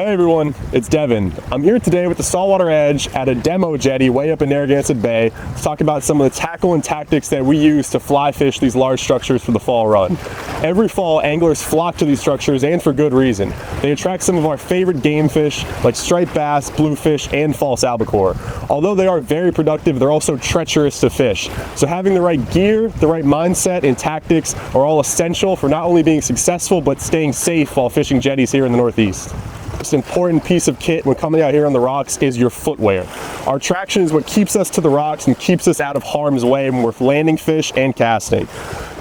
Hey everyone, it's Devin. I'm here today with the Saltwater Edge at a demo jetty way up in Narragansett Bay to talk about some of the tackle and tactics that we use to fly fish these large structures for the fall run. Every fall, anglers flock to these structures, and for good reason. They attract some of our favorite game fish like striped bass, bluefish, and false albacore. Although they are very productive, they're also treacherous to fish. So having the right gear, the right mindset, and tactics are all essential for not only being successful, but staying safe while fishing jetties here in the Northeast. Most important piece of kit when coming out here on the rocks is your footwear. Our traction is what keeps us to the rocks and keeps us out of harm's way when we're landing fish and casting.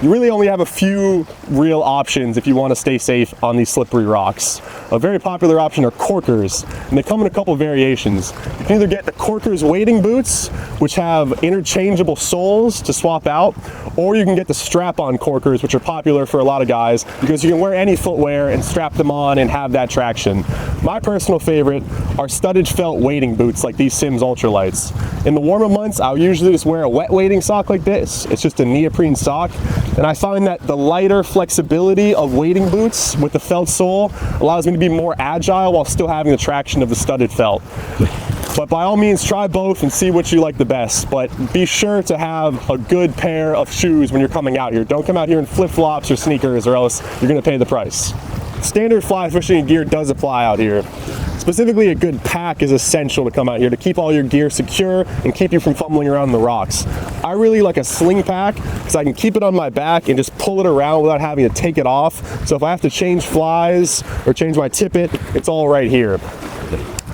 You really only have a few real options if you want to stay safe on these slippery rocks. A very popular option are corkers, and they come in a couple variations. You can either get the corkers wading boots, which have interchangeable soles to swap out, or you can get the strap-on corkers, which are popular for a lot of guys because you can wear any footwear and strap them on and have that traction. My personal favorite are studded felt wading boots like these Sims Ultralights. In the warmer months, I'll usually just wear a wet wading sock like this. It's just a neoprene sock, and I find that the lighter flexibility of wading boots with the felt sole allows me to be more agile while still having the traction of the studded felt. But by all means, try both and see what you like the best. But be sure to have a good pair of shoes when you're coming out here. Don't come out here in flip-flops or sneakers, or else you're going to pay the price. Standard fly fishing gear does apply out here. Specifically, a good pack is essential to come out here to keep all your gear secure and keep you from fumbling around the rocks. I really like a sling pack because I can keep it on my back and just pull it around without having to take it off. So if I have to change flies or change my tippet, it's all right here.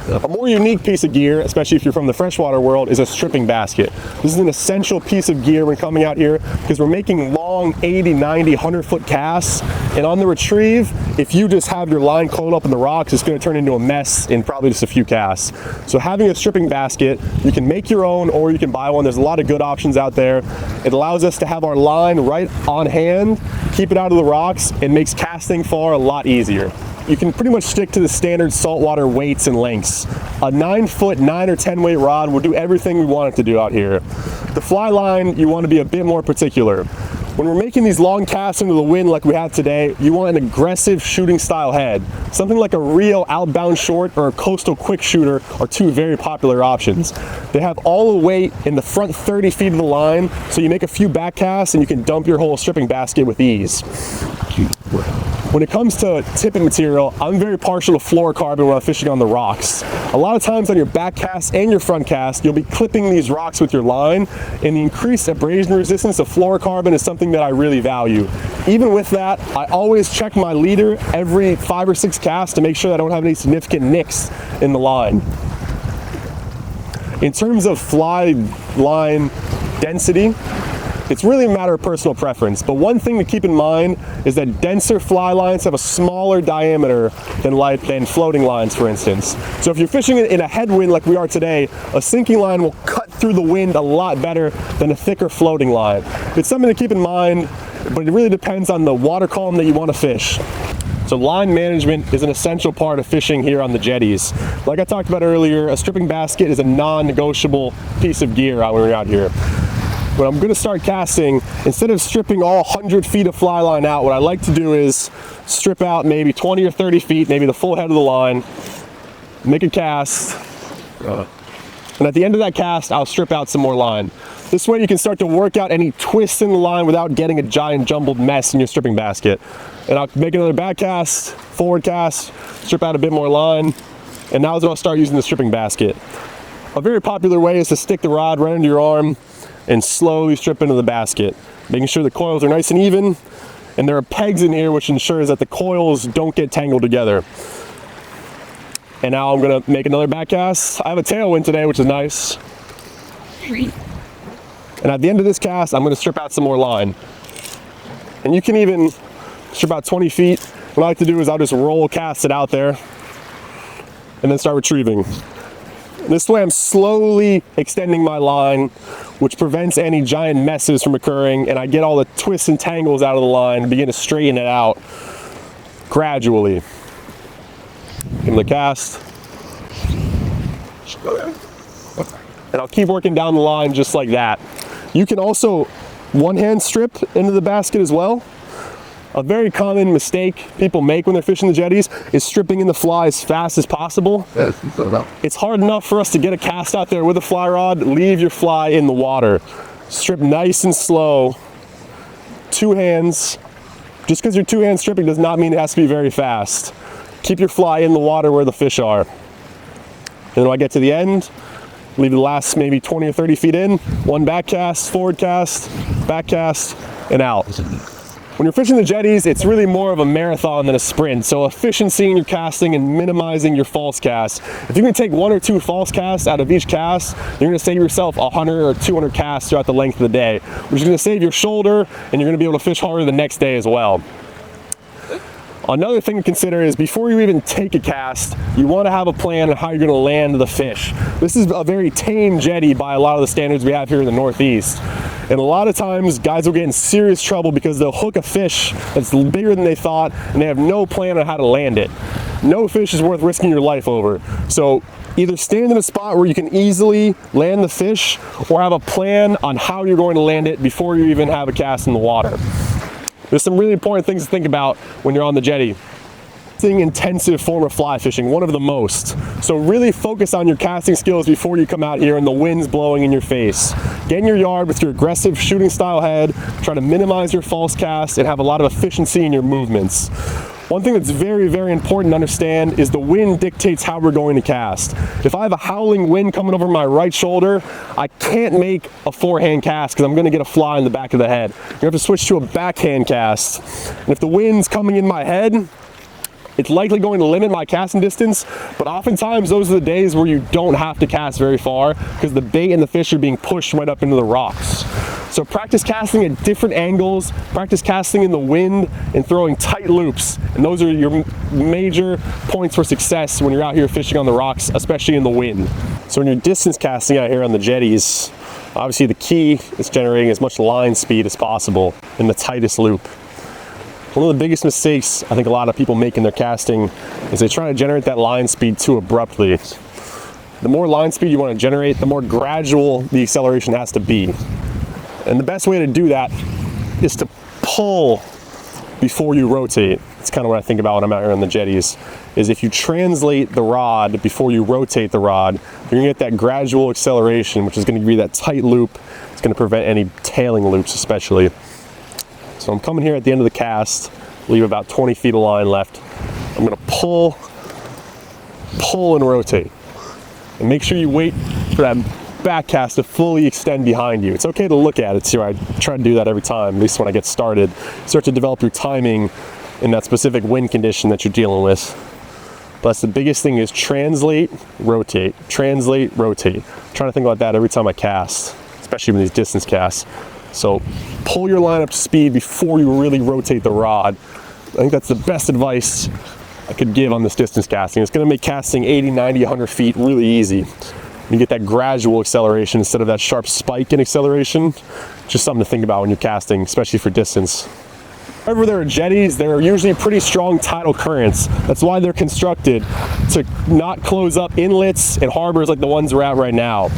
A more unique piece of gear, especially if you're from the freshwater world, is a stripping basket. This is an essential piece of gear when coming out here because we're making long 80, 90, 100-foot casts, and on the retrieve, if you just have your line coiled up in the rocks, it's going to turn into a mess in probably just a few casts. So having a stripping basket, you can make your own or you can buy one. There's a lot of good options out there. It allows us to have our line right on hand, keep it out of the rocks, and makes casting far a lot easier. You can pretty much stick to the standard saltwater weights and lengths. A 9-foot, 9 or 10 weight rod will do everything we want it to do out here. The fly line, you want to be a bit more particular. When we're making these long casts into the wind like we have today, you want an aggressive shooting style head. Something like a Rio outbound short or a coastal quick shooter are two very popular options. They have all the weight in the front 30 feet of the line, so you make a few back casts and you can dump your whole stripping basket with ease. When it comes to tippet material, I'm very partial to fluorocarbon when I'm fishing on the rocks. A lot of times on your back cast and your front cast, you'll be clipping these rocks with your line, and the increased abrasion resistance of fluorocarbon is something that I really value. Even with that, I always check my leader every 5 or 6 casts to make sure that I don't have any significant nicks in the line. In terms of fly line density, it's really a matter of personal preference, but one thing to keep in mind is that denser fly lines have a smaller diameter than floating lines, for instance. So if you're fishing in a headwind like we are today, a sinking line will cut through the wind a lot better than a thicker floating line. It's something to keep in mind, but it really depends on the water column that you want to fish. So line management is an essential part of fishing here on the jetties. Like I talked about earlier, a stripping basket is a non-negotiable piece of gear when we're out here. When I'm going to start casting, instead of stripping all 100 feet of fly line out, what I like to do is strip out maybe 20 or 30 feet, maybe the full head of the line, make a cast, and at the end of that cast, I'll strip out some more line. This way you can start to work out any twists in the line without getting a giant jumbled mess in your stripping basket. And I'll make another back cast, forward cast, strip out a bit more line, and now I'll start using the stripping basket. A very popular way is to stick the rod right under your arm and slowly strip into the basket, making sure the coils are nice and even, and there are pegs in here which ensures that the coils don't get tangled together. And now I'm going to make another back cast. I have a tailwind today, which is nice. And at the end of this cast, I'm going to strip out some more line. And you can even strip out 20 feet. What I like to do is I'll just roll cast it out there and then start retrieving. This way I'm slowly extending my line, which prevents any giant messes from occurring, and I get all the twists and tangles out of the line and begin to straighten it out gradually. Give him the cast. And I'll keep working down the line just like that. You can also one-hand strip into the basket as well. A very common mistake people make when they're fishing the jetties is stripping in the fly as fast as possible. It's hard enough for us to get a cast out there with a fly rod. Leave your fly in the water. Strip nice and slow. Two hands. Just because you're two-hand stripping does not mean it has to be very fast. Keep your fly in the water where the fish are. And when I get to the end, leave the last maybe 20 or 30 feet in, one back cast, forward cast, back cast, and out. When you're fishing the jetties, it's really more of a marathon than a sprint. So efficiency in your casting and minimizing your false casts. If you can take 1 or 2 false casts out of each cast, you're gonna save yourself 100 or 200 casts throughout the length of the day, which is gonna save your shoulder, and you're gonna be able to fish harder the next day as well. Another thing to consider is before you even take a cast, you want to have a plan on how you're going to land the fish. This is a very tame jetty by a lot of the standards we have here in the Northeast. And a lot of times guys will get in serious trouble because they'll hook a fish that's bigger than they thought and they have no plan on how to land it. No fish is worth risking your life over. So either stand in a spot where you can easily land the fish or have a plan on how you're going to land it before you even have a cast in the water. There's some really important things to think about when you're on the jetty. It's an intensive form of fly fishing, one of the most. So really focus on your casting skills before you come out here and the wind's blowing in your face. Get in your yard with your aggressive shooting style head, try to minimize your false cast, and have a lot of efficiency in your movements. One thing that's very, very important to understand is the wind dictates how we're going to cast. If I have a howling wind coming over my right shoulder, I can't make a forehand cast because I'm going to get a fly in the back of the head. You have to switch to a backhand cast. And if the wind's coming in my head, it's likely going to limit my casting distance, but oftentimes those are the days where you don't have to cast very far because the bait and the fish are being pushed right up into the rocks. So practice casting at different angles, practice casting in the wind and throwing tight loops. And those are your major points for success when you're out here fishing on the rocks, especially in the wind. So when you're distance casting out here on the jetties, obviously the key is generating as much line speed as possible in the tightest loop. One of the biggest mistakes I think a lot of people make in their casting is they try to generate that line speed too abruptly. The more line speed you want to generate, the more gradual the acceleration has to be. And the best way to do that is to pull before you rotate. It's kind of what I think about when I'm out here on the jetties, is if you translate the rod before you rotate the rod, you're gonna get that gradual acceleration, which is gonna give you that tight loop. It's gonna prevent any tailing loops especially. So I'm coming here at the end of the cast, leave about 20 feet of line left. I'm gonna pull and rotate. And make sure you wait for that back cast to fully extend behind you. It's okay to look at it too. I try to do that every time, at least when I get started. Start to develop your timing in that specific wind condition that you're dealing with. But that's the biggest thing is translate, rotate, translate, rotate. I'm trying to think about that every time I cast, especially with these distance casts. So pull your line up to speed before you really rotate the rod. I think that's the best advice I could give on this distance casting. It's gonna make casting 80, 90, 100 feet really easy. You get that gradual acceleration instead of that sharp spike in acceleration. Just something to think about when you're casting, especially for distance. Wherever there are jetties, there are usually pretty strong tidal currents. That's why they're constructed to not close up inlets and harbors like the ones we're at right now.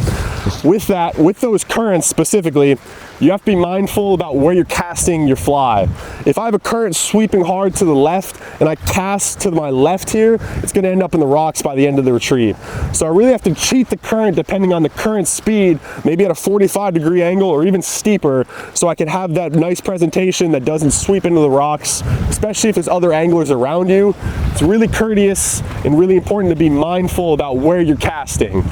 With that, with those currents specifically, you have to be mindful about where you're casting your fly. If I have a current sweeping hard to the left and I cast to my left here, it's going to end up in the rocks by the end of the retrieve. So I really have to cheat the current depending on the current speed, maybe at a 45-degree angle or even steeper, so I can have that nice presentation that doesn't sweep into the rocks, especially if there's other anglers around you. It's really courteous and really important to be mindful about where you're casting.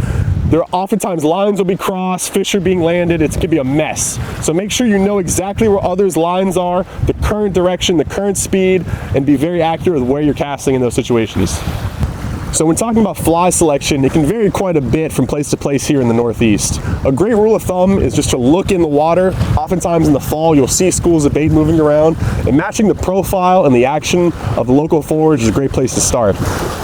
There are oftentimes lines will be crossed, fish are being landed, it could be a mess. So make sure you know exactly where others' lines are, the current direction, the current speed, and be very accurate with where you're casting in those situations. So when talking about fly selection, it can vary quite a bit from place to place here in the Northeast. A great rule of thumb is just to look in the water. Oftentimes in the fall, you'll see schools of bait moving around, and matching the profile and the action of the local forage is a great place to start.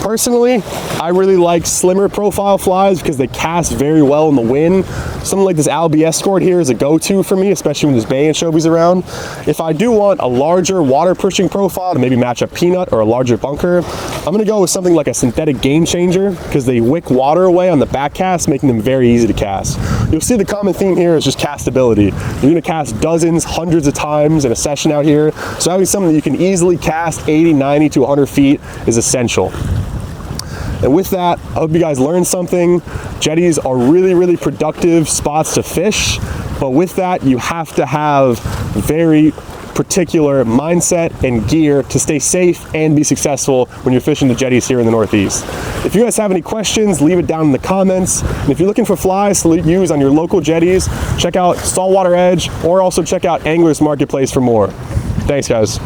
Personally, I really like slimmer profile flies because they cast very well in the wind. Something like this Albie Escort here is a go-to for me, especially when there's bay anchovies around. If I do want a larger water pushing profile to maybe match a peanut or a larger bunker, I'm gonna go with something like a synthetic game changer because they wick water away on the back cast, making them very easy to cast. You'll see the common theme here is just castability. You're gonna cast dozens, hundreds of times in a session out here, so having something that you can easily cast 80, 90 to 100 feet is essential. And with that, I hope you guys learned something. Jetties are really, really productive spots to fish, but with that, you have to have very particular mindset and gear to stay safe and be successful when you're fishing the jetties here in the Northeast. If you guys have any questions, leave it down in the comments. And if you're looking for flies to use on your local jetties, check out Saltwater Edge, or also check out Anglers Marketplace for more. Thanks, guys.